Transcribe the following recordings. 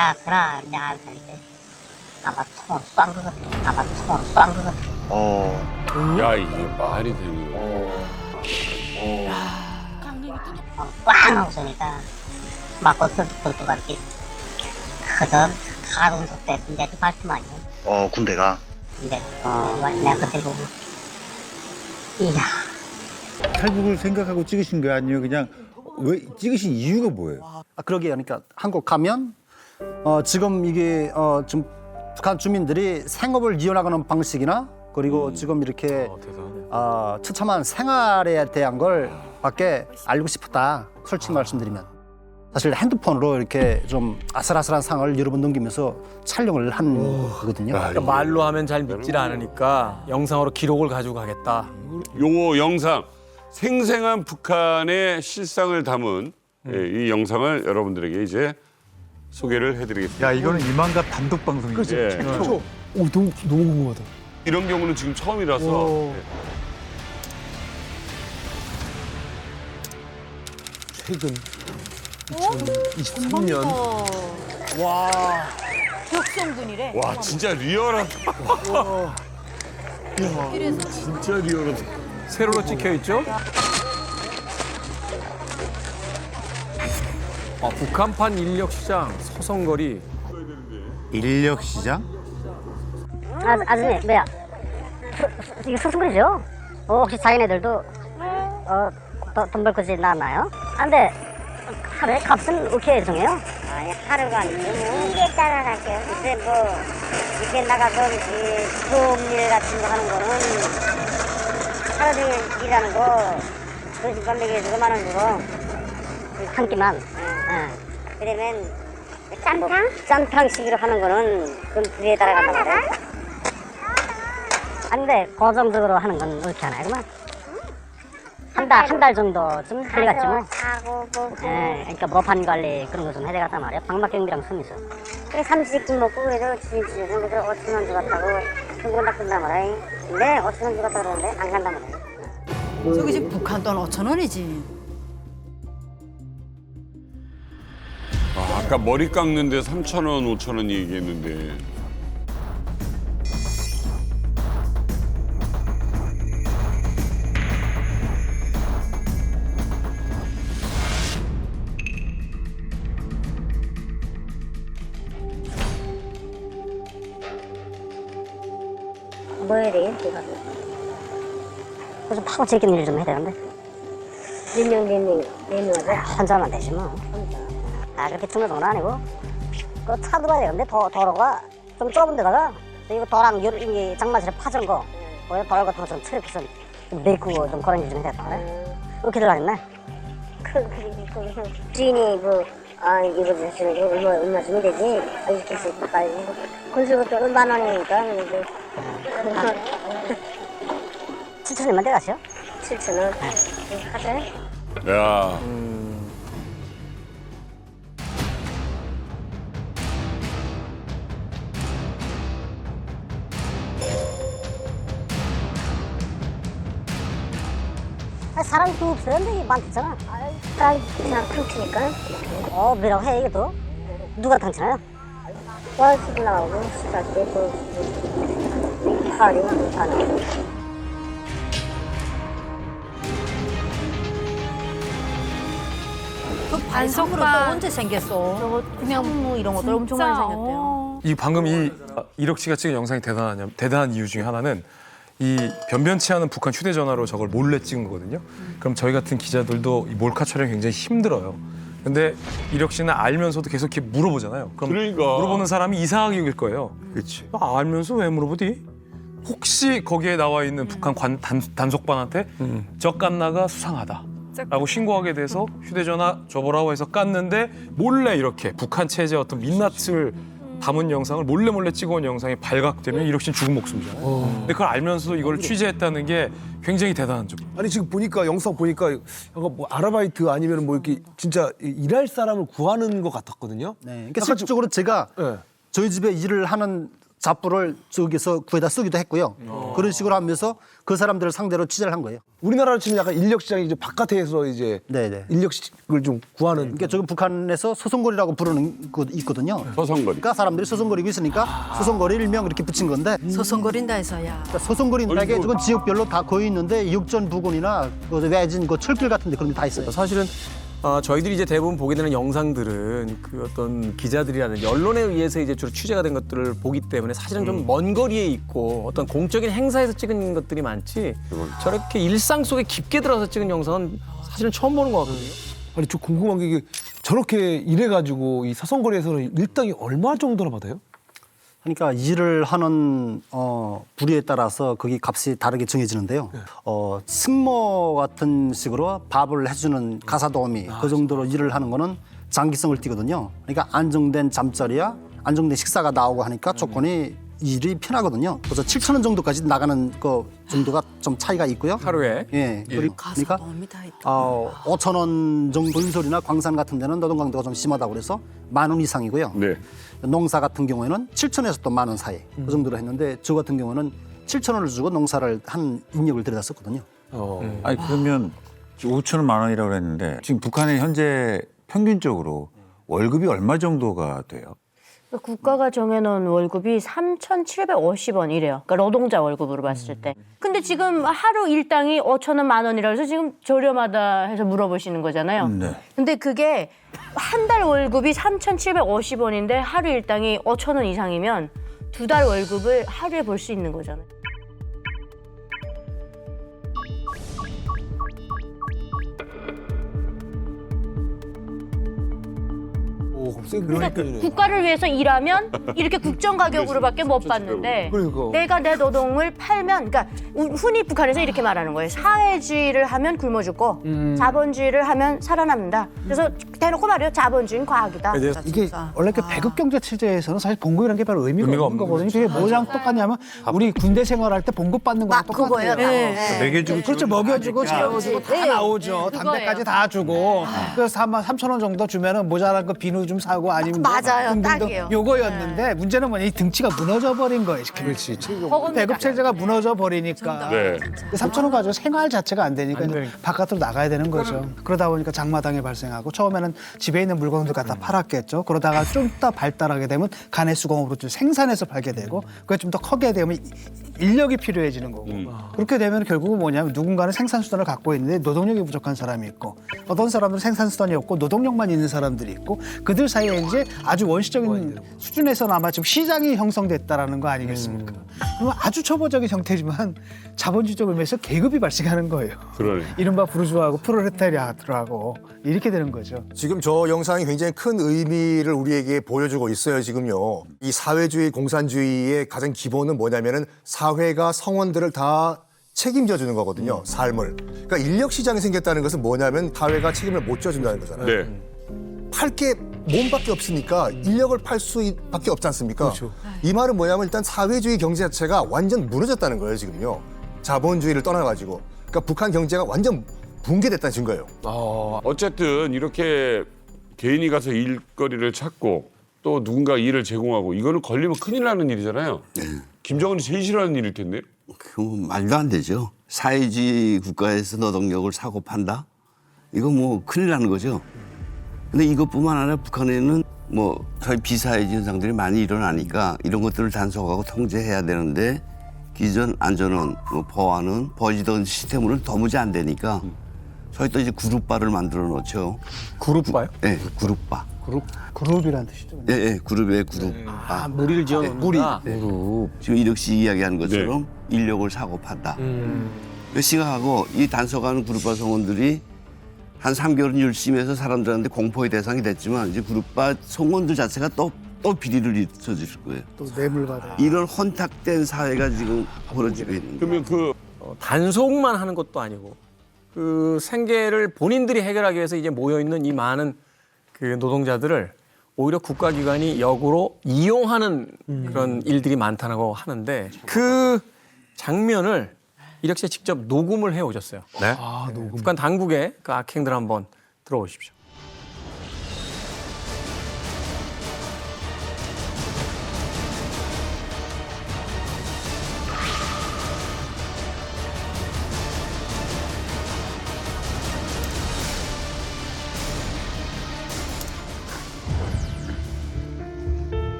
야, 그라, 야, 이렇게. 아마 총을 쏜 것 같아. 아마 총을 쏜 것 같아. 야, 이게 말이 되는 꽝 하고 쏘니까 맞고 쏠것 같지. 그저 가동 속도에 이제 발톱만이야. 군대가. 근데 내가 그때 보고 이야. 탈북을 생각하고 찍으신 거 아니에요? 그냥 왜 찍으신 이유가 뭐예요? 그러게요. 그러니까 한국 가면 지금 이게 좀 북한 주민들이 생업을 이어나가는 방식이나 그리고 지금 이렇게 처참한 생활에 대한 걸 밖에 알고 싶었다. 솔직히 말씀드리면 사실 핸드폰으로 이렇게 좀 아슬아슬한 상황을 여러 번 넘기면서 촬영을 한 거거든요. 그러니까 말로 하면 잘 믿질 않으니까 영상으로 기록을 가지고 가겠다. 요 영상 생생한 북한의 실상을 담은 이 영상을 여러분들에게 이제 소개를 해드리겠습니다. 야, 이거는 이만갑 단독 방송이지. 예. 그렇죠. 오, 너무 궁금하다. 이런 경우는 지금 처음이라서 최근 2023년 벽성군이래. 와 진짜 리얼하다. 진짜 리얼하다. 세로로 찍혀 있죠? 북한판 인력시장 서성거리. 인력시장? 아줌마, 뭐야? 이게 소송거리죠? 혹시 자기네들도 돈 벌 것이 나왔나요? 안 돼. 하루에 값은 어떻게 정해요? 아니, 하루가 아니고 이게 따라갈게요. 근데 이렇게 나가서 수업일 같은 거 하는 거는 하루 종일 일하는 거 점심밥 먹여주고 만 원 주고 한 끼만. 그러면 짬탕식으로 하는 거는 그건 그에 따라간다고 그래. 안 돼. 고정적으로 하는 건 어떻게 하나요? 그만. 한 달 정도 좀 걸려갔지 뭐. 그러니까 모판 관리 그런 거 좀 해야 되겠단 말이야. 방막 경비랑 숨이서. 그래 30끼 먹고 그래도 지금 그래도 5천 원 주겠다고 그거 딱 끝난 말이야. 근데 5천 원 주겠다 그러는데 안 간단 말이야. 저기 지금 북한 돈 5천 원이지. 아까 머리 깎는데 3,000원, 5,000원 얘기했는데. 뭐 해야 돼? 이거 무슨 파고 제끼는 일 좀 해야 되는데. 네 명 혼자만 되지 뭐. 그렇게 중요한 건 아니고 그 차 들어야 되는데 도로가 좀 좁은 데다가 이거 도랑 이 장마실에 파진 거 거기다 도로 같은 거 좀 트럭해서 메꾸고 좀 그런 일 좀 해야 되는데 그렇게 들어가겠네. 주인이 이거 주시는 거 얼마 주면 되지? 이렇게 해서 빨리 건설부터 10,000원이니까 7,000원만 돼가시오? 7,000원? 하자. 야. 사람이 또 없어요. 근데 이게 많잖아. 사람이 그냥 탕치니까. 뭐라고 해, 이게 또? 누가 탕치나요? 월수도 나오고, 시작 때 또, 파리, 다 나오고. 그 반성으로 또 언제 생겼어? 저거 그냥 뭐 이런 것들 엄청 많이 생겼대요. 이 방금 이력 씨가 찍은 영상이 대단한 이유 중에 하나는 이 변변치 않은 북한 휴대전화로 저걸 몰래 찍은 거거든요. 그럼 저희 같은 기자들도 이 몰카 촬영이 굉장히 힘들어요. 근데 이력 씨는 알면서도 계속 이렇게 물어보잖아요. 그럼 그러니까. 물어보는 사람이 이상하게 여길 거예요. 그렇지. 알면서 왜 물어보디? 혹시 거기에 나와 있는 북한 단속반한테 저 깐나가 수상하다. 라고 신고하게 돼서 휴대전화 줘보라고 해서 깠는데 몰래 이렇게 북한 체제 어떤 민낯을 담은 영상을 몰래 찍어온 영상이 발각되면 이력 씨는 죽은 목숨이잖아요. 근데 그걸 알면서도 이걸 취재했다는 게 굉장히 대단한 점. 아니 지금 보니까 영상 보니까 약간 뭐 아르바이트 아니면 뭐 이렇게 진짜 일할 사람을 구하는 것 같았거든요. 네. 그러니까 실질적으로 제가 네. 저희 집에 일을 하는 잡부를 저기서 구해다 쓰기도 했고요. 그런 식으로 하면서 그 사람들을 상대로 취재를 한 거예요. 우리나라로 치면 약간 인력 시장이 이제 바깥에서 이제 네네. 인력을 좀 구하는. 그러니까 지금 북한에서 소송거리라고 부르는 거 있거든요. 서성거리. 그러니까 사람들이 소송거리고 있으니까 소송거리 일명 이렇게 붙인 건데 소송거린다 해서야. 그러니까 소송거리인다게 어이구. 지금 지역별로 다 거의 있는데 육전 부근이나 그 외진 그 철길 같은 데 그런 게 다 있어요. 사실은 저희들이 이제 대부분 보게 되는 영상들은 그 어떤 기자들이라든지 언론에 의해서 이제 주로 취재가 된 것들을 보기 때문에 사실은 좀 먼 거리에 있고 어떤 공적인 행사에서 찍은 것들이 많지 저렇게 일상 속에 깊게 들어서 찍은 영상은 사실은 처음 보는 것 같거든요. 아니 저 궁금한 게 이게 저렇게 일해가지고 이 사성거리에서는 일당이 얼마 정도나 받아요? 그러니까 일을 하는 부류에 따라서 거기 값이 다르게 정해지는데요. 승모 같은 식으로 밥을 해주는 가사도우미 그 정도로 일을 하는 거는 장기성을 띠거든요. 그러니까 안정된 잠자리야 안정된 식사가 나오고 하니까 조건이 일이 편하거든요. 그래서 7,000원 정도까지 나가는 그 정도가 좀 차이가 있고요. 하루에. 예. 그러니까 가사도우미 다 있다. 5,000원 정도 건설이나 광산 같은 데는 노동 강도가 좀 심하다고 그래서 10,000원 이상이고요. 네. 농사 같은 경우에는 7,000원에서 또 10,000원 사이 그 정도로 했는데 저 같은 경우는 7,000원을 주고 농사를 한 인력을 들여다 썼거든요. 아니 그러면 5천원 만 원이라고 했는데 지금 북한의 현재 평균적으로 월급이 얼마 정도가 돼요? 국가가 정해놓은 월급이 3,750원이래요. 그러니까 노동자 월급으로 봤을 때. 근데 지금 하루 일당이 5,000원, 10,000원이라 해서 지금 저렴하다 해서 물어보시는 거잖아요. 네. 근데 그게 한 달 월급이 3,750원인데 하루 일당이 5,000원 이상이면 2달 월급을 하루에 벌 수 있는 거잖아요. 오, 그럼 세게 그러니까 국가를 위해서 일하면 이렇게 국정 가격으로밖에 못 받는데 그러니까. 내가 내 노동을 팔면 그러니까 흔히 북한에서 이렇게 말하는 거예요. 사회주의를 하면 굶어 죽고 자본주의를 하면 살아남는다. 그래서 대놓고 말해요. 자본주의는 과학이다. 이게 원래 그 배급 경제 체제에서는 사실 봉급이라는 게 별로 의미가 없는 거거든요. 그게 뭐랑 똑같냐면 우리 군대 생활할 때 봉급 받는 거랑 똑같아요. 먹여주고 그렇죠. 먹여주고 재워주고 다 나오죠. 담배까지 다 주고 그래서 3,000원 정도 주면은 모자란 거 비누 좀 사고 아니면 맞아요. 등등등 딱이에요. 요거였는데 문제는 뭐냐 이 등치가 무너져 버린 거예요. 그렇지. 배급 체제가 무너져 버리니까 네. 3,000원 가지고 생활 자체가 안 되니까 바깥으로 나가야 되는 거죠. 그러다 보니까 장마당이 발생하고 처음에는 집에 있는 물건들 갖다 팔았겠죠. 그러다가 좀 더 발달하게 되면 간의 수공업으로 좀 생산해서 팔게 되고 그게 좀 더 크게 되면 인력이 필요해지는 거고 그렇게 되면 결국은 뭐냐면 누군가는 생산 수단을 갖고 있는데 노동력이 부족한 사람이 있고 어떤 사람들은 생산 수단이 없고 노동력만 있는 사람들이 있고 그들 사이에 이제 아주 원시적인 수준에서나마 지금 시장이 형성됐다라는 거 아니겠습니까? 그러면 아주 초보적인 형태지만 자본주의적 의미에서 계급이 발생하는 거예요. 그러네. 이른바 부르주아하고 프롤레타리아트라고 이렇게 되는 거죠. 지금 저 영상이 굉장히 큰 의미를 우리에게 보여주고 있어요, 지금요. 이 사회주의, 공산주의의 가장 기본은 뭐냐면은 사회가 성원들을 다 책임져 주는 거거든요, 삶을. 그러니까 인력 시장이 생겼다는 것은 뭐냐면 사회가 책임을 못 져준다는 거잖아요. 네. 팔 게 몸밖에 없으니까 인력을 팔 수밖에 없지 않습니까? 그렇죠. 이 말은 뭐냐면 일단 사회주의 경제 자체가 완전 무너졌다는 거예요, 지금요. 자본주의를 떠나가지고. 그러니까 북한 경제가 완전 붕괴됐다는 증거예요. 어쨌든 이렇게 개인이 가서 일거리를 찾고 또 누군가 일을 제공하고 이거는 걸리면 큰일 나는 일이잖아요. 김정은이 제일 싫어하는 일일 텐데. 그건 말도 안 되죠. 사회주의 국가에서 노동력을 사고 판다? 이거 뭐 큰일 나는 거죠. 근데 이것뿐만 아니라 북한에는 뭐 저희 비사회주의 현상들이 많이 일어나니까 이런 것들을 단속하고 통제해야 되는데 기존 안전원, 뭐 보안은 버지던 시스템으로는 도무지 안 되니까 저희 또 이제 그룹바를 만들어 놓죠. 그룹바요? 네, 그룹바. 그룹이라는 뜻이죠. 예, 네, 그룹의 그룹. 무리를 지어 놓는다. 무리. 그룹. 지금 이력 씨 이야기하는 것처럼 인력을 사고 판다. 시각하고 이 단속하는 그룹바 성원들이 한 3개월은 열심히 해서 사람들한테 공포의 대상이 됐지만 이제 그룹바 성원들 자체가 또 비리를 일으켜줄 거예요. 또 뇌물 받아. 이런 혼탁된 사회가 지금 벌어지고 있는 거예요. 그러면 단속만 하는 것도 아니고 그 생계를 본인들이 해결하기 위해서 이제 모여 있는 이 많은 그 노동자들을 오히려 국가기관이 역으로 이용하는 그런 일들이 많다고 하는데 그 장면을 이력 씨가 직접 녹음을 해 오셨어요. 네. 북한 당국의 그 악행들 한번 들어보십시오.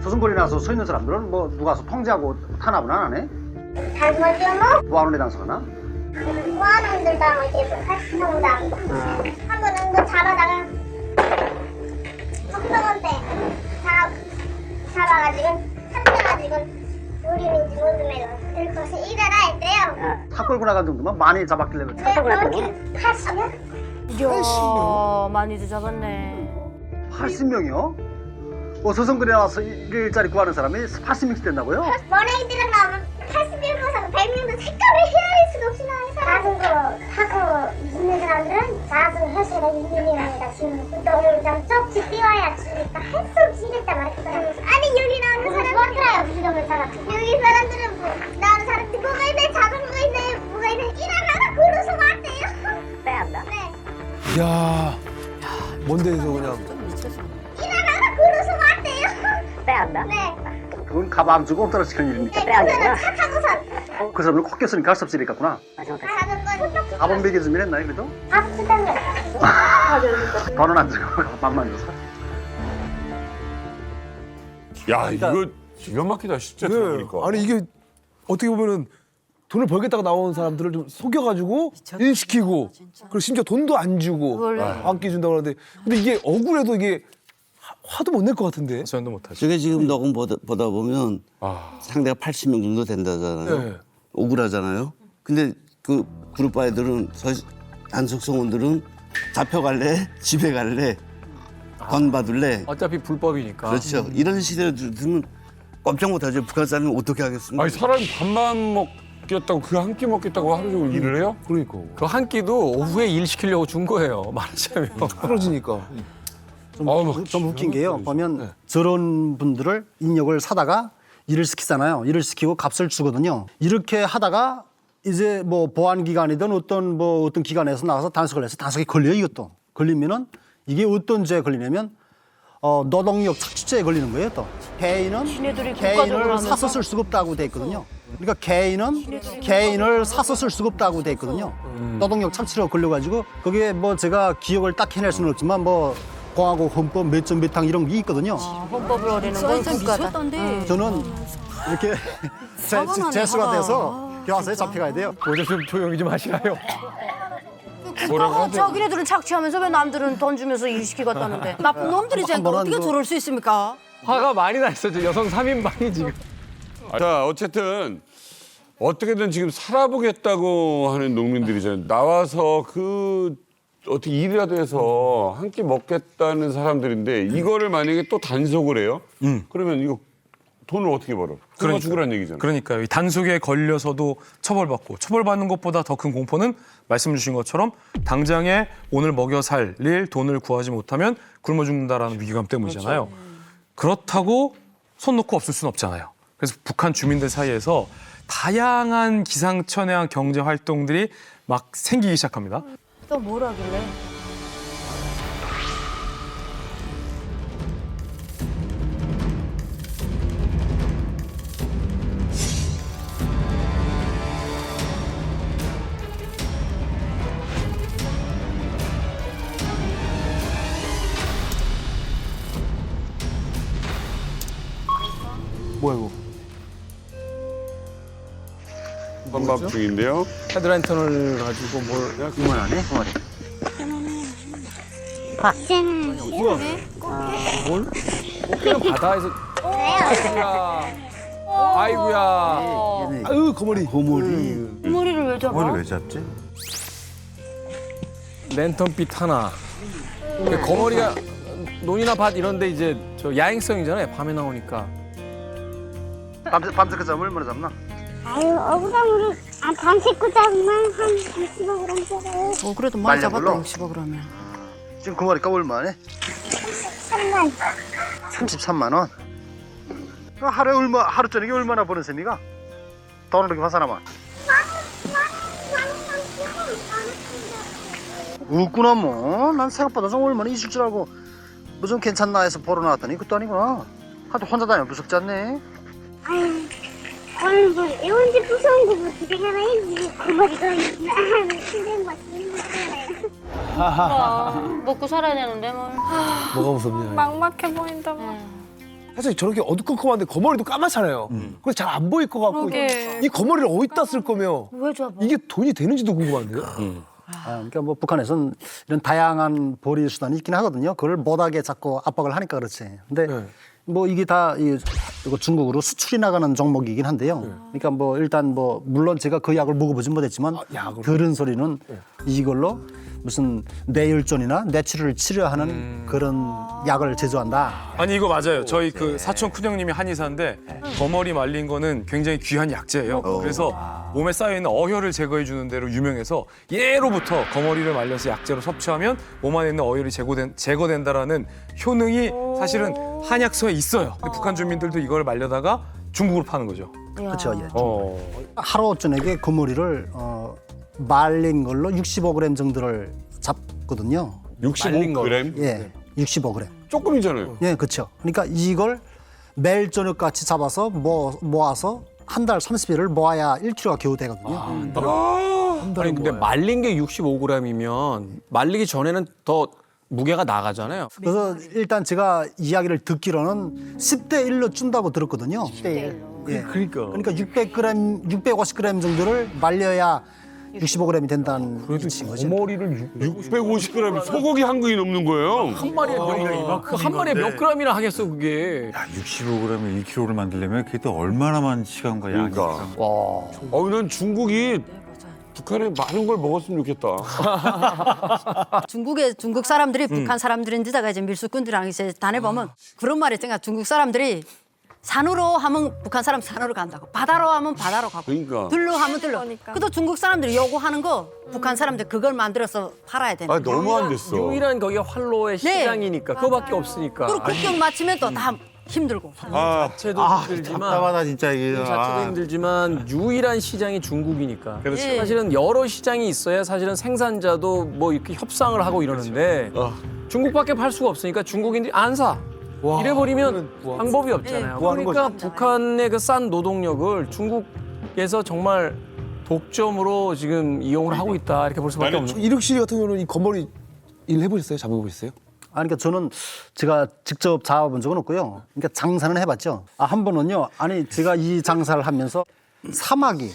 소송거리 나서 서 있는 사람들은 뭐 누가 와서 통제하고 탄압은 안 하네? 단속이요? 뭐하는 애 단속하나? 무한원들도 이제 같이성도 한 번은 또 잡아다가 석성원 때 잡아가지고 합쳐가지고 우리는 죽었음에도 들고서 일하라 했대요. 타 끌고 나간 정도만 많이 잡았길래 그렇지. 네, 그렇게 80년? 이야, 많이도 잡았네. 80명이요? 뭐 소송거리 나와서 일자리 구하는 사람이 80명씩 된다고요? 머랭이들은 나오면 81%, 100명도 색깔을 헤아릴 수도 없이 나와요. 자수고 하고 있는 사람들은 자수 해시가 이민이랍니다. 지금 노동장 쪽지 띄워야 주니까 할 수 없이 이랬단 말이에요. 아니 여기 나오는 사람들은 부정을 살았지. 여기 사람들은 뭐 나오는 사람들 뭐가 있네, 작은 거 있네, 뭐가 있네. 일하다가 걸어서 왔대요. 빼앗다. 네. 야, 먼 데에서 그냥. 일하다가 걸어서 왔대요. 빼앗다. 네. 그건 가방 주고 엎드려 시키는 일이니까. 네, 그거는 착하고선. 그 사람을 코 꼈으니 갈 수 없으니까 구나. 가졌거든요. 가본 베개 좀 했나요 그래도? 아프다며. 돈은 안 주고 가방만 줘서. 야 이거 기가 막히다 진짜 네. 들어보니까. 아니 이게 어떻게 보면은 돈을 벌겠다고 나온 사람들을 좀 속여가지고 일시키고 그리고 심지어 돈도 안 주고 그걸 안 끼준다고 하는데 근데 이게 억울해도 이게 화도 못 낼 것 같은데. 전도 못하죠. 저게 지금 녹음 보다 보면 아. 상대가 80명 정도 된다잖아요. 네. 억울하잖아요. 근데 그 그룹 아이들은 단속 성원들은 잡혀갈래, 집에 갈래, 건 받을래. 어차피 불법이니까. 그렇죠. 이런 시대에 들면 꼼짝 못하죠. 북한 사람이 어떻게 하겠습니까? 아니 사람이 밥만 먹겠다고 그 한 끼 먹겠다고 하루 종일 일을 해요? 그러니까. 그 한 끼도 오후에 일 시키려고 준 거예요. 말하자면. 풀어지니까. 좀 웃긴 게요. 보면 저런 분들을 인력을 사다가 일을 시키잖아요. 일을 시키고 값을 주거든요. 이렇게 하다가 이제 뭐 보안기관이든 어떤 기관에서 나가서 단속을 해서 단속이 걸려요. 이것도 걸리면은 이게 어떤 죄에 걸리냐면 노동력 착취죄에 걸리는 거예요. 또 지네들이 개인을 국가적으로 하면서? 사서 쓸 수가 없다고 돼 있거든요. 그러니까 개인을 사서 쓸 수가 없다고 돼 있거든요. 노동력 착취로 걸려가지고 그게 뭐 제가 기억을 딱 해낼 수는 없지만 뭐 공화국 헌법 몇 점 몇 항 이런 게 있거든요. 헌법을 어리는 건 국가다. 저는 이렇게 재수가 돼서 교환서에 잡혀가야 돼요. 오늘 좀 조용히 좀 하시나요? 뭐라고 하죠? 자기네들은 착취하면서 왜 남들은 돈 주면서 일 시키겠다는데. 나쁜 놈들이지 않고 어떻게 저럴 수 있습니까? 화가 많이 나 있어. 여성 3인방이 지금. 자 어쨌든 어떻게든 지금 살아보겠다고 하는 농민들이잖아요. 나와서 그 어떻게 일이라도 해서 한 끼 먹겠다는 사람들인데 이거를 만약에 또 단속을 해요? 그러면 이거 돈을 어떻게 벌어? 굶어 죽으란 얘기잖아요. 그러니까요. 이 단속에 걸려서도 처벌받고 처벌받는 것보다 더 큰 공포는 말씀 주신 것처럼 당장에 오늘 먹여 살릴 돈을 구하지 못하면 굶어 죽는다라는 위기감 때문이잖아요. 그렇다고 손 놓고 없을 수는 없잖아요. 그래서 북한 주민들 사이에서 다양한 기상천외한 경제 활동들이 막 생기기 시작합니다. 또 뭘 하길래? 뭐야 이거? 반밥 중인데요. 헤드라인턴을 가지고 뭘 그만하네. 꽃게는 바다에서 아이고야. 아이고야. 아유 거머리. 머리를 왜 잡아? 머리 왜 잡지? 랜턴빛 하나. 거머리가 논이나 밭 이런데 이제 저 야행성이잖아요. 밤에 나오니까. 밤새 그 잡을 얼마나 잡나? 아유, 어부장으로 반 식구 잡으면 한 60억 정도. 그래도 많이 말려 잡았다 불러? 60억 그러면. 지금 그 머리값 얼마네? 3만. 33만 원. 그 하루 저녁에 얼마나 버는 셈이가? 돈을 이렇게 화사나만. 웃구나 뭐. 난 생각보다 좀 얼마나 있을 줄 알고 뭐 좀 괜찮나 해서 보러 나왔더니 그것도 아니구나. 하도 혼자 다니면 무섭지 않네. 아유, 오늘 뭐 이런지 무서운 거부터 내가 해야지. 그 머리가 힘든 거 같아. 먹고 살아야 되는데 뭘. 뭐가 무섭냐? 막막해 보인다. 사실 저렇게 어두컴컴한데 거머리도 까맣잖아요. 그래서 잘 안 보일 것 같고 그러게. 이 거머리를 어디다 쓸 거며 왜 잡아? 이게 돈이 되는지도 궁금한데요. 그러니까 뭐 북한에서는 이런 다양한 보리 수단이 있긴 하거든요. 그걸 못하게 자꾸 압박을 하니까 그렇지. 근데 뭐 이게 다 이거 중국으로 수출이 나가는 종목이긴 한데요. 그러니까 뭐 일단 뭐 물론 제가 그 약을 먹어보진 못했지만 들은 소리는 이걸로 무슨 뇌혈전이나 뇌출혈을 치료하는 그런 약을 제조한다. 아니 이거 맞아요. 저희 그 사촌 큰형님이 한의사인데 거머리 말린 거는 굉장히 귀한 약재예요. 그래서 몸에 쌓여 있는 어혈을 제거해 주는 데로 유명해서 예로부터 거머리를 말려서 약재로 섭취하면 몸 안에 있는 어혈이 제거된다라는 효능이 사실은 한약서에 있어요. 근데 북한 주민들도 이걸 말려다가 중국으로 파는 거죠. 그렇죠. 예. 하루 저녁에 거머리를 말린 걸로 65g 정도를 잡거든요. 65g? 예, 65g. 조금이잖아요. 예, 그렇죠. 그러니까 이걸 매일 저녁 같이 잡아서 모아서 한 달 30일을 모아야 1kg가 겨우 되거든요. 아니 근데 말린 게 65g이면 말리기 전에는 더 무게가 나가잖아요. 그래서 일단 제가 이야기를 듣기로는 10대 1로 준다고 들었거든요. 10대 1. 예. 그러니까 600g, 650g 정도를 말려야 65g이 된다는 이치인 거죠. 거머리를 650g 소고기 한 근이 넘는 거예요. 한 마리에 한 마리에 몇 g이나 하겠어 그게. 야, 65g에 2kg를 만들려면 그게 또 얼마나 많은 시간과 양이 그러니까. 있을까. 난 중국이 북한에 많은 걸 먹었으면 좋겠다. 중국 사람들이 북한 사람들인데다가 이제 밀수꾼들이랑 이제 다녀보면 그런 말이 있잖아. 중국 사람들이 산으로 하면 북한 사람 산으로 간다고, 바다로 하면 바다로 가고, 그러니까. 들로 하면 들로. 그래도 중국 사람들이 요구하는 거 북한 사람들 그걸 만들어서 팔아야 되는 아, 너무 안 됐어. 유일한 거기가 활로의 시장이니까 그거밖에 없으니까. 그리고 국경 맞추면 또 다 힘들고. 자체도 힘들지만 답답하다 진짜 이게. 자체도 힘들지만 유일한 시장이 중국이니까. 그렇죠. 예. 사실은 여러 시장이 있어야 사실은 생산자도 뭐 이렇게 협상을 하고 이러는데 중국밖에 팔 수가 없으니까 중국인들이 안 사. 이래버리면 방법이 없잖아요. 그러니까 북한의 그 싼 노동력을 중국에서 정말 독점으로 지금 이용을 하고 있다 이렇게 볼 수밖에 없는. 이륙 씨 같은 경우는 이 거머리 일 해보셨어요? 잡아보셨어요? 그러니까 저는 제가 직접 잡아본 적은 없고요. 그러니까 장사는 해봤죠. 한 번은요. 아니 제가 이 장사를 하면서 사마귀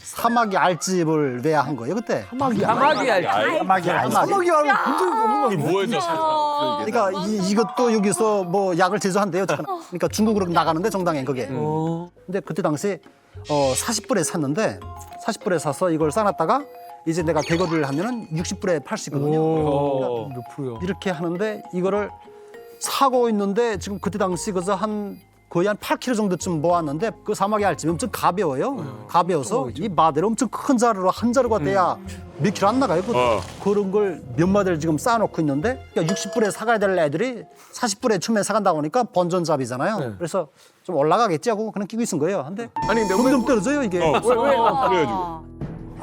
알집을 왜야 한 거예요 그때. 사마귀 알지. 사마귀 하면 본 적이 없는 거 이게 뭐예요? 그러니까 이것도 여기서 뭐 약을 제조한대요. 그러니까 중국으로 나가는데 정당에 그게. 근데 그때 당시 40불에 샀는데 40불에 사서 이걸 싸놨다가 이제 내가 대거를 하면은 60불에 팔 수 있거든요. 그러니까 몇 프로요? 이렇게 하는데 이거를 사고 있는데 지금 그때 당시 그래서 거의 한 8kg 정도쯤 모았는데 그 사마귀 알집이 엄청 가벼워요. 가벼워서 이 마대로 엄청 큰 자루로 한 자루가 돼야 몇 킬로 안 나가요. 그런 걸 몇 마대를 지금 쌓아놓고 있는데 그러니까 60불에 사가야 될 애들이 40불에 처음에 사간다고 하니까 번전잡이잖아요. 그래서 좀 올라가겠지 하고 그냥 끼고 있은 거예요. 근데 점점 떨어져요 이게. 그래가지고.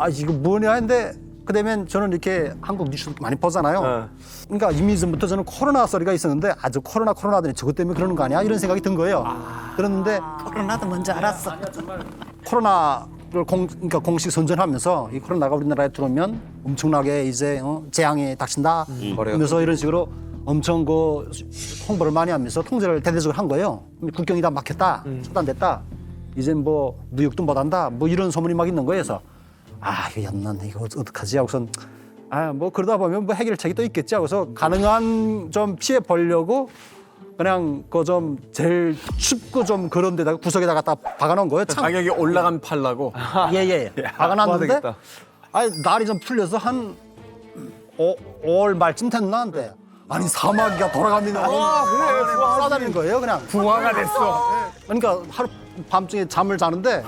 이거 뭐냐 했는데 그다음에 저는 이렇게 한국 뉴스 많이 보잖아요. 그러니까 이미 전부터 저는 코로나 소리가 있었는데 아주 코로나더니 저것 때문에 그러는 거 아니야? 이런 생각이 든 거예요. 그랬는데 코로나도 먼저 알았어. 코로나를 그러니까 공식 선전하면서 이 코로나가 우리나라에 들어오면 엄청나게 이제 재앙이 닥친다. 그러면서 이런 식으로 엄청 그 홍보를 많이 하면서 통제를 대대적으로 한 거예요. 국경이 다 막혔다, 차단됐다. 이제 뭐 무역도 못한다. 뭐 이런 소문이 막 있는 거예요. 그래서 이거 얀난 이거 어떡하지 하고선 뭐 그러다 보면 뭐 해결책이 또 있겠지 하고서 가능한 좀 피해 보려고 그냥 그 좀 제일 춥고 좀 그런 데다가 구석에다가 딱 박아놓은 거예요. 가격이 올라가면 팔라고. 예. 박아놨는데 날이 좀 풀려서 한 5월 말쯤 됐나는데 아니 사마귀가 돌아가면 쏴다니는 거예요. 그냥 부화가 됐어. 그러니까 하루 밤중에 잠을 자는데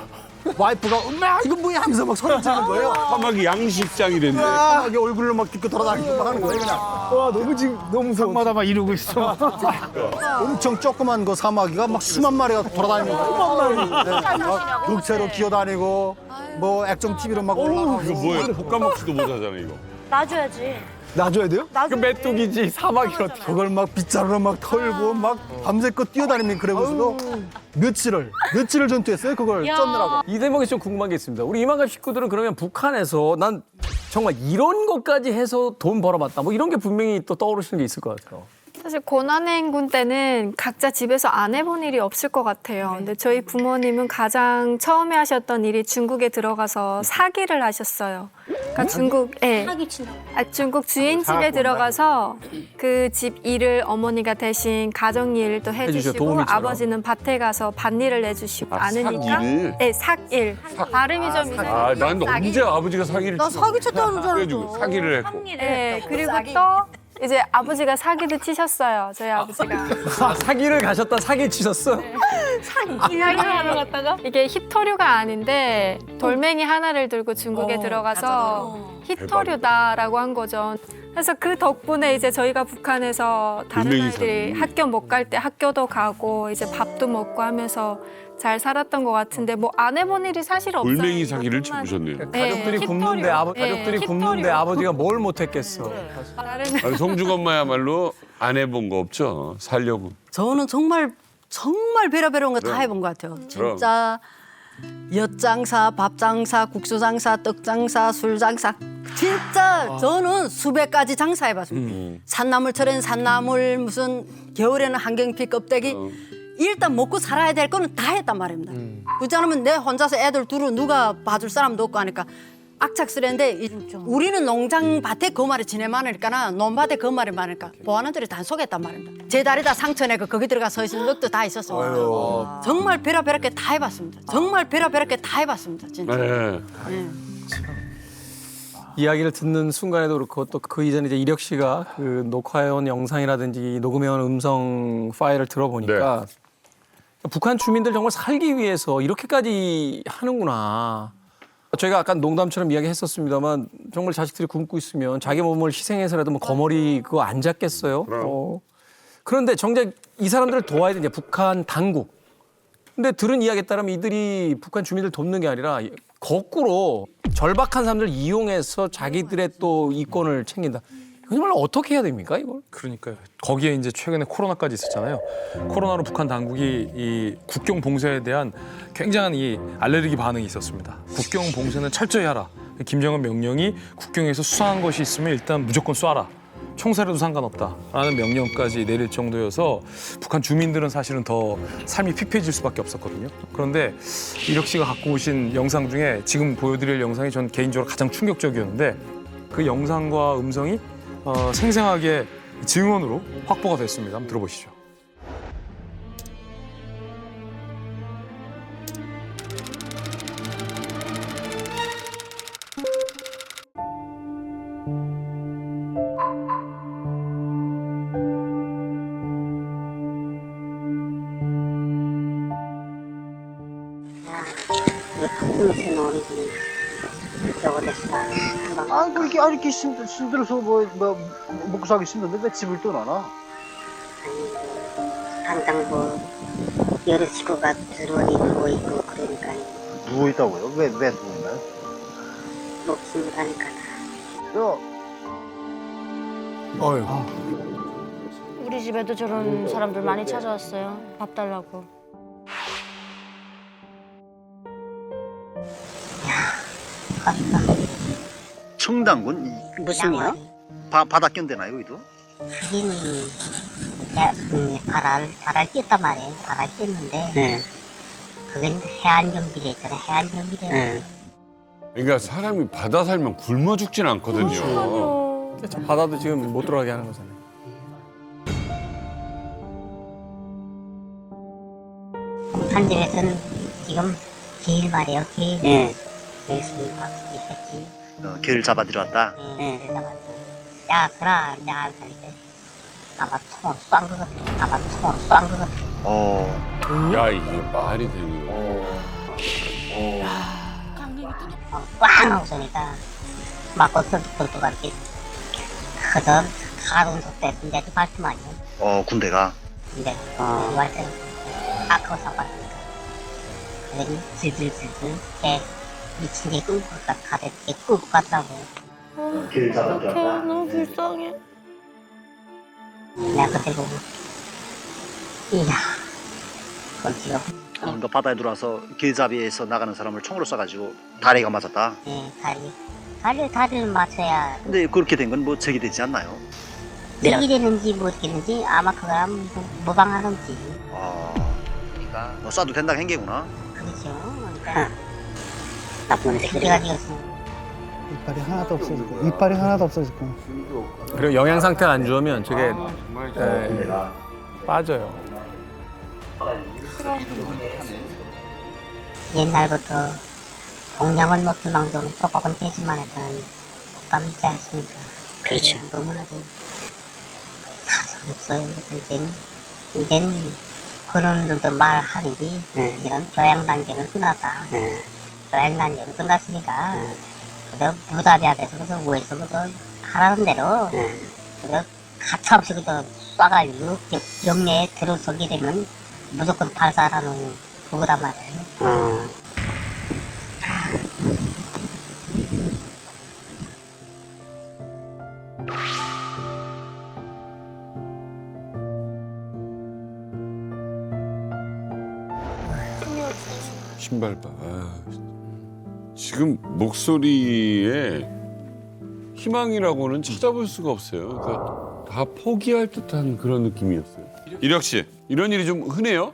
와이프가 엄마 이거 뭐야 하면서 막 소리 지르는 거예요. 사마귀 양식장이 됐네. 사마귀 얼굴로 막 딛고 돌아다니고 막 하는 거예요. 그냥 와 너무 무서워. 마다 막 이러고 있어. 엄청 조그만 그 사마귀가 막 수만 마리가 돌아다니는 거예요. 막 육체로 기어다니고 뭐 액정 TV로 막 올라가고. 이거 뭐예요? 볶아 먹지도 못하잖아 이거. 놔줘야지. 놔줘야 돼요? 그 메뚜기지 사마귀로. 그걸 막 빗자루로 막 털고 막 밤새껏 뛰어다니면 그러고서도 며칠을 전투했어요. 그걸 쫓느라고. 이 대목에 좀 궁금한 게 있습니다. 우리 이만갑 식구들은 그러면 북한에서 난 정말 이런 것까지 해서 돈 벌어봤다. 뭐 이런 게 분명히 또 떠오르시는 게 있을 것 같아요. 사실 고난행군 때는 각자 집에서 안 해본 일이 없을 것 같아요. 근데 저희 부모님은 가장 처음에 하셨던 일이 중국에 들어가서 사기를 하셨어요. 그러니까 중국 주인집에 들어가서 그 집 일을 어머니가 대신 가정 일도 해주시고 도우미처럼. 아버지는 밭에 가서 밭일을 해주시고 않으니까 삭일을? 네, 삭일. 발음이 좀 이상해요. 아, 난 언제 아버지가 사기를 나 사기 쳤다는 줄 그래가지고 알았죠. 사기를 했고. 네, 그리고 또 이제 아버지가 사기도 치셨어요. 저희 아버지가. 사기를 가셨다 사기 치셨어? 이야기하러 갔다가 이게 히토류가 아닌데 돌멩이 하나를 들고 중국에 들어가서 히토류다라고 한 거죠. 그래서 그 덕분에 이제 저희가 북한에서 다른 돌멩이 아이들이 사기. 학교 못 갈 때 학교도 가고 이제 밥도 먹고 하면서 잘 살았던 것 같은데 뭐 안 해본 일이 사실 없어요. 돌멩이 사기를 쳐보셨네요. 네, 가족들이 히토류. 굶는데 가족들이 네, 굶는데 히토류. 아버지가 뭘 못했겠어. 다른 아니, 송중 엄마야말로 안 해본 거 없죠? 살려고. 저는 정말 베라베라한 거 다 해본 것 같아요. 진짜 엿장사, 밥장사, 국수장사, 떡장사, 술장사. 진짜 저는 수백 가지 장사해봤습니다. 산나물철엔 산나물, 무슨 겨울에는 한경피 껍데기. 일단 먹고 살아야 될 거는 다 했단 말입니다. 그렇지 않으면 내 혼자서 애들 둘은 누가 봐줄 사람도 없고 하니까 악착스레인데 우리는 농장 밭에 그 말이 지내 많으니까 논밭에 그 말이 많으니까 보안원들이 다 속였단 말입니다. 제 다리다 상처내고 거기 들어가 서 있는 적도 다 있었어요. 정말 베라베라게 다 해봤습니다. 정말 베라베라게 다 해봤습니다. 진짜. 네. 네. 이야기를 듣는 순간에도 그렇고 또 그 이전에 이제 이력 씨가 그 녹화해온 영상이라든지 녹음해온 음성 파일을 들어보니까 북한 주민들 정말 살기 위해서 이렇게까지 하는구나. 저희가 아까 농담처럼 이야기했었습니다만 정말 자식들이 굶고 있으면 자기 몸을 희생해서라도 뭐 거머리 그거 안 잡겠어요. 그런데 정작 이 사람들을 도와야 되냐 북한 당국. 근데 들은 이야기에 따르면 이들이 북한 주민들 돕는 게 아니라 거꾸로 절박한 사람들 이용해서 자기들의 또 이권을 챙긴다. 이거 정말 어떻게 해야 됩니까 이걸? 그러니까요. 거기에 이제 최근에 코로나까지 있었잖아요. 코로나로 북한 당국이 이 국경 봉쇄에 대한 굉장한 이 알레르기 반응이 있었습니다. 국경 봉쇄는 철저히 하라. 김정은 명령이 국경에서 수상한 것이 있으면 일단 무조건 쏴라. 총살해도 상관없다라는 명령까지 내릴 정도여서 북한 주민들은 사실은 더 삶이 피폐해질 수밖에 없었거든요. 그런데 이력 씨가 갖고 오신 영상 중에 지금 보여드릴 영상이 전 개인적으로 가장 충격적이었는데 그 영상과 음성이 생생하게 증언으로 확보가 됐습니다. 한번 들어보시죠. 아이고 이게 이렇게 힘들어서 뭐 먹고 살기 힘든데 왜 집을 떠나나? 항상 뭐 여러 식구가 들어오니 누워 있고 그러니까 누워 있다고요? 왜 누워 있나요? 먹지 못하니까. 우리 집에도 저런 사람들 많이 찾아왔어요. 밥 달라고. 청당군 무슨요? 바다 견대나요 여기도? 하기는 바다를 뛰었단 말이에요. 바다를 뛰었는데 그건 해안경비대 있잖아요. 해안경비대. 그러니까 사람이 바다 살면 굶어 죽진 않거든요. 바다도 지금 못 들어가게 하는 거잖아요. 한 집에서는 지금 길 말이에요. 길. 네. 여기서 있었지. 개를 잡아들여 왔다. 네. 야, 그라, 야, 이렇게 아마 총을 쏜 것 같아. 아마 총을 쏜 것 같아. 야 이게 말이 되는 꽝 하고 쏘니까 막 겉돌도가 이렇게 커서 가로운 속도에 군대도 발톱만이요. 군대가. 근데 완전 아까워 사봤으니까 그러니 질질질질 개 미친 게 끌고 가게 끌고 갔다고. 어떡해, 너무 불쌍해. 내가 그때 보고 이야 그건 지금 그러니까 바다에 들어와서 길잡이에서 나가는 사람을 총으로 쏴가지고 다리가 맞았다. 다리를 맞춰야. 근데 그렇게 된 건 뭐 제기되지 않나요? 이익이 되는지 모르겠는지 아마 그거랑 모방하는지. 그러니까 뭐 쏴도 된다고 한 게구나. 그렇죠. 그러니까 나쁜 새끼가 되었어. 이빨이 하나도 없어지고 이빨이 하나도 없어지고. 그리고 영양 상태 안 좋으면 저게 빠져요. 옛날부터 공장은 못 불망정 조금은 되지만 했던 국감 있지 않습니까? 그렇죠. 너무나도 사정 없어요. 이제는 그런 정도 말하는지 이런 교양 단계는 끝났다. 교양 단계는 끝났으니까 그저 부답해야 돼서 그저 우에서부터 하라는 대로 그저 가차없이 그저 쏴가지고 영내에 들어서게 되면 무조건 발사하는 그거단 말이에요. 신발바. 지금 목소리에 희망이라고는 찾아볼 수가 없어요. 그러니까 다 포기할 듯한 그런 느낌이었어요. 이력 씨, 이런 일이 좀 흔해요?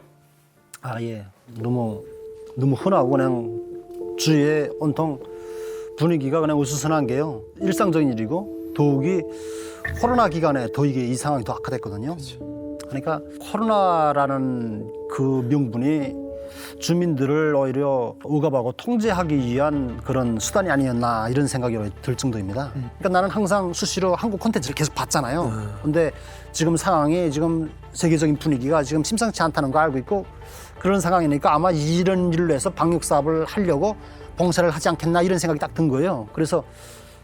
아, 예. 너무 흔하고 그냥 주위에 온통 분위기가 그냥 우스선한 게요. 일상적인 일이고 더욱이 코로나 기간에 더 이게 이 상황이 더 악화됐거든요. 그러니까 코로나라는 그 명분이 주민들을 오히려 억압하고 통제하기 위한 그런 수단이 아니었나 이런 생각이 들 정도입니다. 그러니까 나는 항상 수시로 한국 콘텐츠를 계속 봤잖아요. 근데 지금 상황이 지금 세계적인 분위기가 지금 심상치 않다는 거 알고 있고 그런 상황이니까 아마 이런 일로 해서 방역 사업을 하려고 봉쇄를 하지 않겠나 이런 생각이 딱 든 거예요. 그래서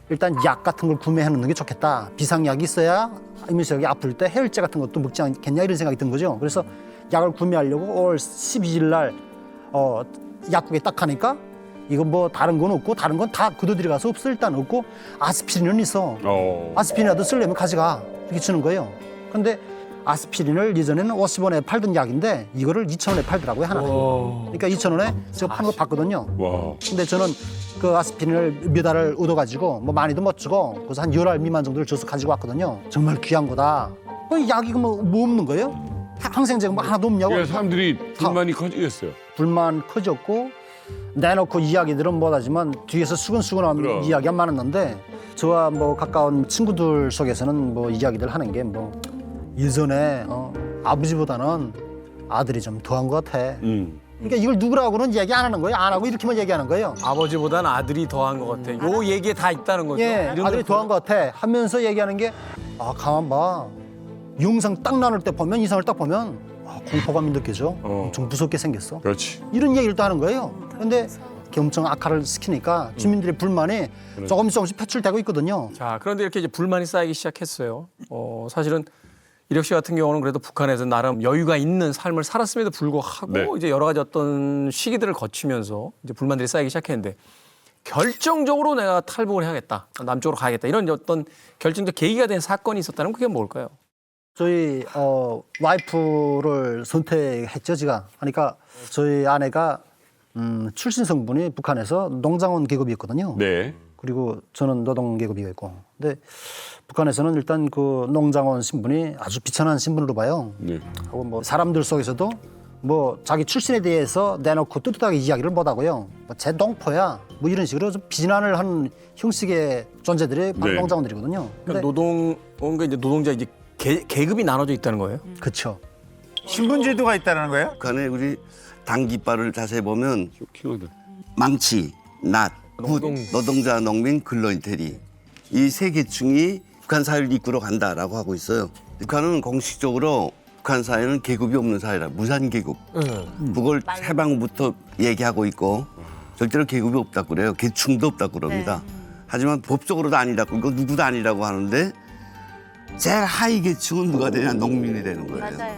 일단 약 같은 걸 구매해 놓는 게 좋겠다. 비상약이 있어야 이민석이 아플 때 해열제 같은 것도 먹지 않겠냐 이런 생각이 든 거죠. 그래서 약을 구매하려고 5월 12일 날 약국에 딱 가니까 이거 뭐 다른 건 없고 다른 건 다 그도들이 가서 없어. 일단 없고 아스피린은 있어. 아스피린이라도 쓰려면 가져가 이렇게 주는 거예요. 근데 아스피린을 예전에는 50원에 팔던 약인데 이거를 2,000원에 팔더라고요 하나. 그러니까 2,000원에 제가 파는 거 봤거든요. 근데 저는 그 아스피린을 몇 알을 얻어가지고 뭐 많이도 못 주고 그래서 한 10알 미만 정도를 줘서 가지고 왔거든요. 정말 귀한 거다. 약이 뭐 없는 거예요? 항생제가 뭐 하나도 없냐고. 그러니까 사람들이 불만이 커지겠어요. 불만 커졌고 내놓고 이야기들은 못하지만 뒤에서 수근수근한 이야기가 많았는데 저와 뭐 가까운 친구들 속에서는 뭐 이야기들 하는 게 뭐 예전에 아버지보다는 아들이 좀 더한 것 같아. 그러니까 이걸 누구라고는 얘기 안 하는 거예요. 안 하고 이렇게만 얘기하는 거예요. 아버지보다는 아들이 더한 것 같아. 요 얘기에 다 있다는 거죠. 예, 아들이 더한 것 같아 하면서 얘기하는 게 가만 봐. 영상 딱 나눌 때 보면 이상을 딱 보면 공포감이 느껴져. 좀 무섭게 생겼어. 그렇지. 이런 얘기를 또 하는 거예요. 그런데 엄청 악화를 시키니까 주민들의 불만이 조금씩 표출되고 있거든요. 자, 그런데 이렇게 이제 불만이 쌓이기 시작했어요. 사실은 이력 씨 같은 경우는 그래도 북한에서 나름 여유가 있는 삶을 살았음에도 불구하고 이제 여러 가지 어떤 시기들을 거치면서 이제 불만들이 쌓이기 시작했는데 결정적으로 내가 탈북을 해야겠다, 남쪽으로 가야겠다 이런 어떤 결정적 계기가 된 사건이 있었다는 그게 뭘까요? 저희 와이프를 선택했죠, 제가. 그러니까 저희 아내가 출신 성분이 북한에서 농장원 계급이었거든요. 네. 그리고 저는 노동 계급이었고. 근데 북한에서는 일단 그 농장원 신분이 아주 비천한 신분으로 봐요. 네. 하고 뭐 사람들 속에서도 뭐 자기 출신에 대해서 내놓고 떳떳하게 이야기를 못하고요. 뭐 제 농포야 뭐 이런 식으로 좀 비난을 하는 형식의 존재들이 바로 농장원들이거든요. 그러니까 이제 노동자 이제 계급이 나눠져 있다는 거예요? 그렇죠. 신분제도가 있다는 거예요? 북한에 우리 당깃발을 자세히 보면 쇼킹하다. 망치, 낫, 굿, 노동자, 농민, 근로인, 대리 이 세 계층이 북한 사회를 이끌어 간다라고 하고 있어요. 북한은 공식적으로 북한 사회는 계급이 없는 사회라 무산계급. 그걸 해방부터 얘기하고 있고 절대로 계급이 없다고 그래요. 계층도 없다고 그럽니다. 하지만 법적으로도 아니라고 이거 누구도 아니라고 하는데 제일 하위 계층은 누가 되냐? 농민이 되는 거예요.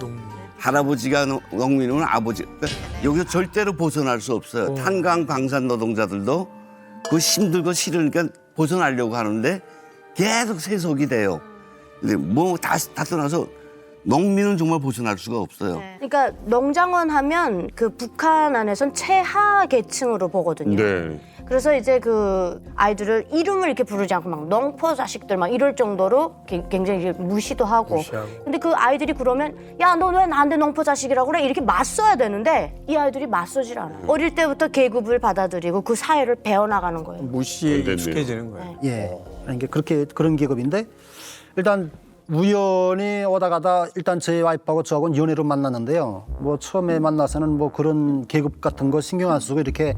할아버지가 농민이면 아버지. 그러니까 여기서 절대로 벗어날 수 없어요. 탄광 방산 노동자들도 그 힘들고 싫으니까 벗어나려고 하는데 계속 세속이 돼요. 근데 뭐 다 떠나서 농민은 정말 벗어날 수가 없어요. 그러니까 농장원 하면 그 북한 안에선 최하 계층으로 보거든요. 네. 그래서 이제 그 아이들을 이름을 이렇게 부르지 않고 막 농포 자식들 막 이럴 정도로 굉장히 이제 무시도 하고. 근데 그 아이들이 그러면 야, 너 왜 나한테 농포 자식이라고 그래? 이렇게 맞서야 되는데 이 아이들이 맞서질 않아요. 어릴 때부터 계급을 받아들이고 그 사회를 배워나가는 거예요. 무시에 익숙해지는 거예요. 예. 그러니까 그런 계급인데 일단 우연히 오다 가다 일단 제 와이프하고 저하고는 연애로 만났는데요. 뭐 처음에 만나서는 뭐 그런 계급 같은 거 신경 안 쓰고 이렇게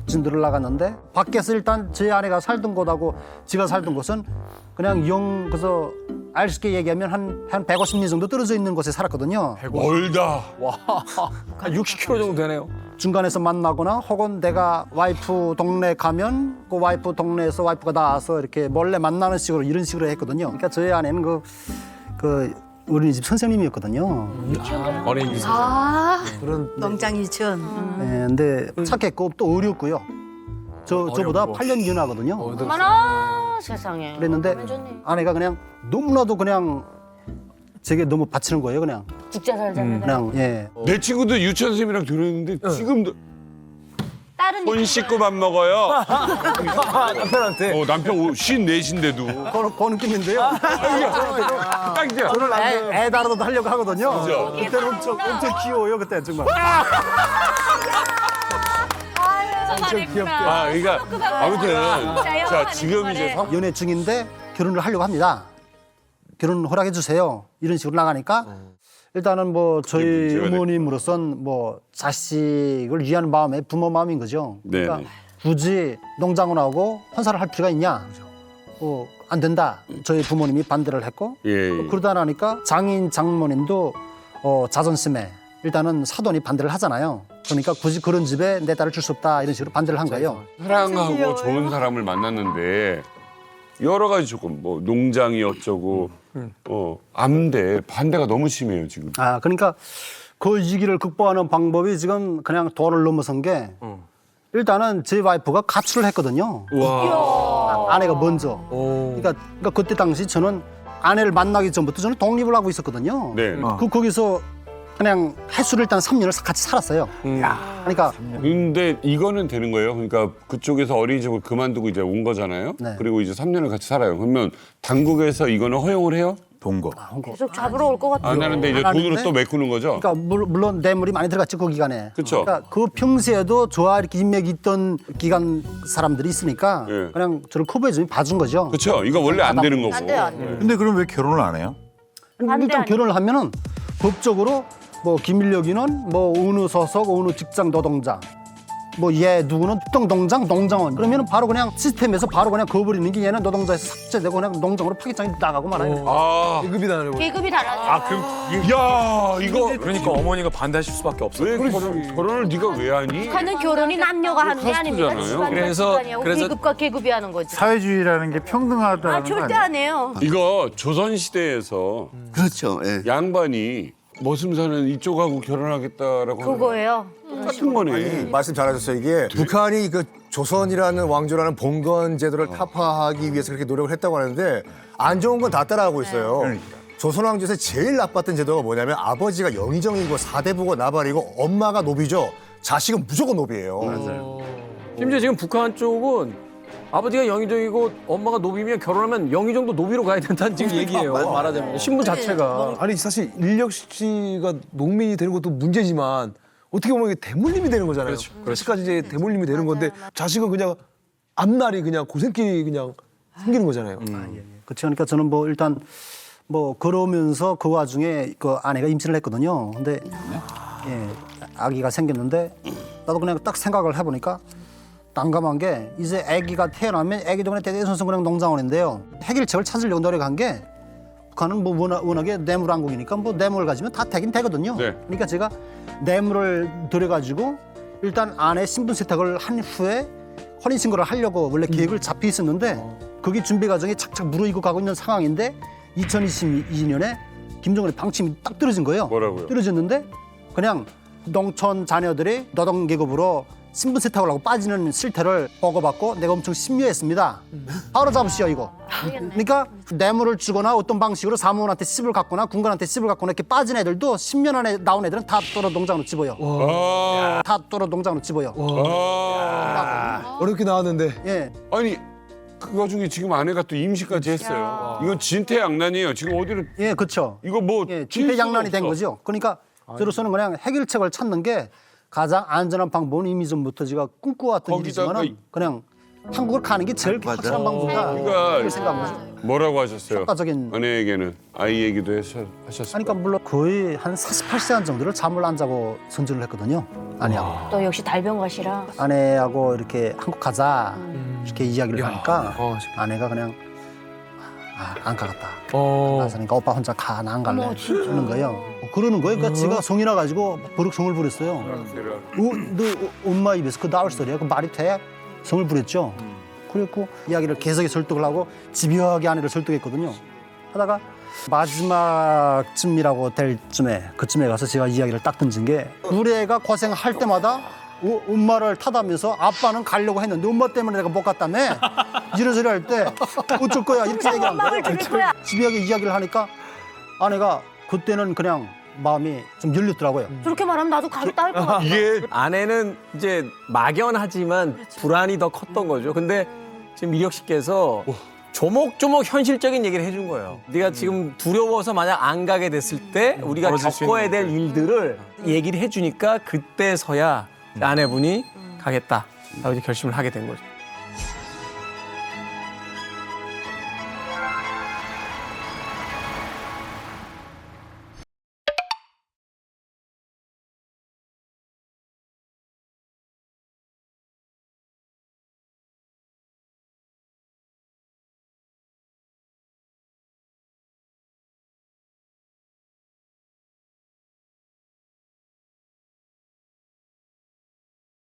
진도를 나갔는데 밖에서 일단 제 아내가 살던 곳하고 제가 살던 곳은 그냥 그래서 알 수 있게 얘기하면 한 150리 정도 떨어져 있는 곳에 살았거든요. 멀다. 와, 한 60km 정도 되네요. 중간에서 만나거나 혹은 내가 와이프 동네 가면 그 와이프 동네에서 와이프가 나와서 이렇게 몰래 만나는 식으로 이런 식으로 했거든요. 그러니까 저희 아내는 그 어린이집 선생님이었거든요. 어린이집. 아, 그런 농장 유치원. 네, 근데 착했고 또 어렸고요. 저보다 8년 연하거든요. 어머나 세상에. 그랬는데 아내가 그냥 너무나도 그냥 제게 너무 바치는 거예요, 그냥. 죽자 살자는 그냥 예. 내 친구도 유치원 선생님이랑 결혼했는데 지금도 다른 손 씻고 밥 먹어요. 남편한테. 남편 54인데도. 그 느낌인데요. 딱 이제. 저는 애 다루도 하려고 하거든요. 그죠? 그때는 엄청 귀여워요, 그때 정말. 엄청 귀엽다. 그러니까 아무튼 자 지금 이제 연애 중인데 결혼을 하려고 합니다. 결혼 허락해 주세요. 이런 식으로 나가니까 일단은 뭐 저희 문제가 어머님으로선 뭐 자식을 위하는 마음에 부모 마음인 거죠. 그러니까 네네. 굳이 농장원하고 혼사를 할 필요가 있냐? 안 된다. 저희 부모님이 반대를 했고 예. 그러다 나니까 장인 장모님도 자존심에 일단은 사돈이 반대를 하잖아요. 그러니까 굳이 그런 집에 내 딸을 줄 수 없다 이런 식으로 반대를 한 거예요. 사랑하고 좋은 사람을 만났는데 여러 가지 조건 뭐 농장이 어쩌고 안돼 반대가 너무 심해요 지금. 그러니까 그 위기를 극복하는 방법이 지금 그냥 도를 넘어선 게 일단은 제 와이프가 가출을 했거든요. 아내가 먼저. 그러니까 그때 당시 저는 아내를 만나기 전부터 저는 독립을 하고 있었거든요. 네. 거기서 그냥 해수를 일단 3년을 같이 살았어요. 그러니까 근데 이거는 되는 거예요. 그러니까 그쪽에서 어린이집을 그만두고 이제 온 거잖아요. 네. 그리고 이제 3년을 같이 살아요. 그러면 당국에서 이거는 허용을 해요? 동거. 계속 잡으러 올 것 같아요. 안 하는데 이제 안 돈으로 하는데? 또 메꾸는 거죠. 그러니까 물론 뇌물이 많이 들어갔죠 그 기간에. 그쵸. 그러니까 그 평소에도 저와 이렇게 인맥이 있던 기간 사람들이 있으니까 예. 그냥 저를 커버해 주면 봐준 거죠. 그렇죠. 이거 원래 안 되는 거고. 안 돼요, 안 돼요. 근데 그럼 왜 결혼을 안 해요? 일단 결혼을 하면은 법적으로 뭐 김일력이는 뭐 어느 소속 어느 직장 노동자 뭐 얘 누구는 특정 농장 농장원 그러면은 바로 그냥 시스템에서 바로 그냥 그어버리는 게 얘는 노동자에서 삭제되고 그냥 농장으로 파기장이 나가고 말아요. 계급이 다르고. 계급이 달라져. 야 이거 그러니까 어머니가 반대하실 수밖에 없어요. 왜 결혼을 네가 왜 하니? 북한은 결혼이 남녀가 하는 게 아닙니다. 카스트잖아요. 집안과 그래서- 집안이하고 그래서- 계급과 계급이 하는 거지. 사회주의라는 게 평등하다는 거 절대 아니에요? 안 해요. 이거 조선 시대에서 그렇죠. 예. 양반이 머슴사는 이쪽하고 결혼하겠다라고 하는 그거예요. 똑같은 거네. 말씀 잘하셨어요. 이게 북한이 그 조선이라는 왕조라는 봉건 제도를 타파하기 위해서 그렇게 노력을 했다고 하는데 안 좋은 건 다 따라하고 있어요. 조선 왕조에서 제일 나빴던 제도가 뭐냐면 아버지가 영의정이고 4대부고 나발이고 엄마가 노비죠. 자식은 무조건 노비예요. 심지어 지금 북한 쪽은 아버지가 영의정이고 엄마가 노비면 결혼하면 영의정도 노비로 가야 된다는 지금 얘기예요. 말하자면 신분 자체가. 아니 사실 인력 씨가 농민이 되는 것도 문제지만 어떻게 보면 이게 대물림이 되는 거잖아요. 그렇지까지 이제 대물림이 되는 건데 자식은 그냥 앞날이 그냥 고생길이 그냥 생기는 거잖아요. 그렇죠. 그러니까 저는 뭐 일단 뭐 그러면서 그 와중에 그 아내가 임신을 했거든요. 근데 예, 아기가 생겼는데 나도 그냥 딱 생각을 해보니까 난감한 게 이제 아기가 태어나면 아기도 그냥 대대손손 그냥 농장원인데요. 해결책을 찾으려고 노력한 게 북한은 뭐 워낙에 뇌물왕국이니까 뭐 뇌물을 가지면 다 되긴 되거든요. 네. 그러니까 제가 뇌물을 들여가지고 일단 아내 신분 세탁을 한 후에 혼인신고를 하려고 원래 계획을 잡혀 있었는데 그게 준비 과정이 착착 무르익고 가고 있는 상황인데 2022년에 김정은의 방침이 딱 떨어진 거예요. 뭐라고요? 떨어졌는데 그냥 농촌 자녀들이 노동계급으로 신분 세탁을 하고 빠지는 실태를 보고받고 내가 엄청 심려했습니다. 바로 잡으시오 이거. 그러니까 뇌물을 주거나 어떤 방식으로 사무원한테 씹을 갖거나 군관한테 씹을 갖거나 이렇게 빠진 애들도 10년 안에 나온 애들은 다 또로 농장으로 집어요. 다 또로 농장으로 집어요. 어렵게 나왔는데. 예. 아니 그 와중에 지금 아내가 또 임신까지 했어요. 이건 진퇴양난이에요. 지금 어디를 예, 그렇죠. 이거 뭐 진퇴양난이 된 거죠. 그러니까 저로서는 그냥 해결책을 찾는 게 가장 안전한 방법은 이미 전부터 제가 꿈꿔왔던 일이지만은 그냥 한국을 가는 게 제일 확실한 방법이다. 이렇게 생각합니다. 뭐라고 하셨어요? 효과적인. 아내에게는 아이 얘기도 하셨어요. 그러니까 물론 거의 한 48시간 정도를 잠을 안 자고 선전을 했거든요. 아내하고. 또 역시 달병가시라. 아내하고 이렇게 한국 가자 이렇게 이야기를 하니까 아내가 그냥 안 가겠다. 나서니까 오빠 혼자 가, 나 안 갈래. 그러는 거예요. 그러는 거예요. 그러니까 제가 성이 나가지고 버럭 성을 부렸어요. 너 엄마 입에서 그 나올 소리야? 그 말이 돼? 성을 부렸죠. 그랬고 이야기를 계속 설득을 하고 집요하게 아내를 설득했거든요. 하다가 마지막쯤이라고 될 그쯤에 가서 제가 이야기를 딱 던진 게 우리 애가 고생할 때마다 엄마를 탓하면서 아빠는 가려고 했는데 엄마 때문에 내가 못 갔다며 이런 소리 할 때 어쩔 거야 이렇게 얘기한 거예요. 집요하게 이야기를 하니까 아내가 그때는 그냥 마음이 좀 열렸더라고요. 저렇게 말하면 나도 가겠다 할 것 같아. 이게 아내는 이제 막연하지만 불안이 더 컸던 거죠. 근데 지금 미력 씨께서 조목조목 현실적인 얘기를 해준 거예요. 네가 지금 두려워서 만약 안 가게 됐을 때 우리가 겪어야 될 일들을 얘기를 해주니까 그때서야 아내분이 가겠다 라고 이제 결심을 하게 된 거죠.